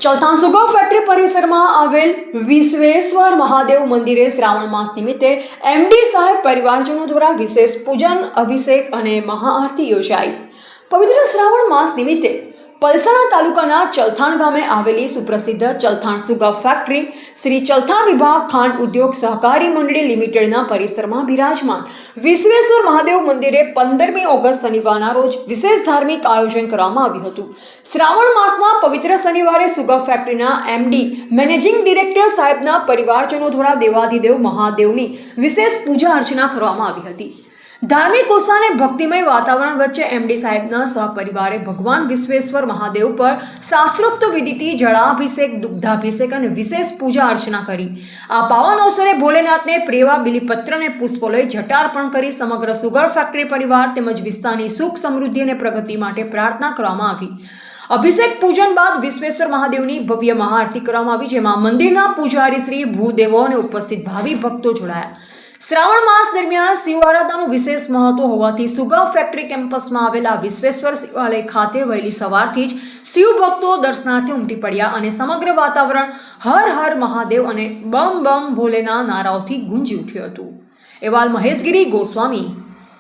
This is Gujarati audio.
ચલથાણ સુગર ફેક્ટરી પરિસરમાં આવેલ વિશ્વેશ્વર મહાદેવ મંદિરે શ્રાવણ માસ નિમિત્તે એમડી સાહેબ પરિવારજનો દ્વારા વિશેષ પૂજન, અભિષેક અને મહાઆરતી યોજાઈ। પવિત્ર શ્રાવણ માસ નિમિત્તે પલસાણા તાલુકાના ચલથાણ ગામે આવેલી સુપ્રસિદ્ધ ચલથાણ સુગર ફેક્ટરી શ્રી ચલથાણ વિભાગ ખાંડ ઉદ્યોગ સહકારી મંડળી લિમિટેડના પરિસરમાં બિરાજમાન વિશ્વેશ્વર મહાદેવ મંદિરે 15મી ઓગસ્ટ શનિવારના રોજ વિશેષ ધાર્મિક આયોજન કરવામાં આવ્યું હતું। શ્રાવણ માસના પવિત્ર શનિવારે સુગર ફેક્ટરીના એમડી મેનેજિંગ ડિરેક્ટર સાહેબના પરિવારજનો દ્વારા દેવાધિદેવ મહાદેવની વિશેષ પૂજા અર્ચના કરવામાં આવી હતી। ધાર્મિક ઉત્સાહ અને ભક્તિમય વાતાવરણ વચ્ચે એમડી સાહેબના સહપરિવારે ભગવાન વિશ્વેશ્વર મહાદેવ પર શાસ્ત્રોક્ત વિધિથી જળાભિષેક, દુગ્ધાભિષેક અને વિશેષ પૂજા અર્ચના કરી। આ પાવન અવસરે ભોલેનાથને પ્રેવા બિલીપત્ર અને પુષ્પો લઈ જટાર્પણ કરી સમગ્ર સુગર ફેક્ટરી પરિવાર તેમજ વિસ્તારની સુખ, સમૃદ્ધિ અને પ્રગતિ માટે પ્રાર્થના કરવામાં આવી। અભિષેક પૂજન બાદ વિશ્વેશ્વર મહાદેવની ભવ્ય મહાઆરતી કરવામાં આવી, જેમાં મંદિરના પૂજારી શ્રી ભૂદેવો અને ઉપસ્થિત ભાવિ ભક્તો જોડાયા। શ્રાવણ માસ દરમિયાન શિવ આરાધનાનું વિશેષ મહત્વ હોવાથી સુગર ફેક્ટરી કેમ્પસમાં આવેલા વિશ્વેશ્વર શિવાલય ખાતે વહેલી સવારથી જ શિવ ભક્તો દર્શનાર્થે ઉમટી પડ્યા અને સમગ્ર વાતાવરણ હર હર મહાદેવ અને બમ બમ ભોલેના નારાઓથી ગુંજી ઉઠ્યું હતું। અહેવાલ મહેશગીરી ગોસ્વામી।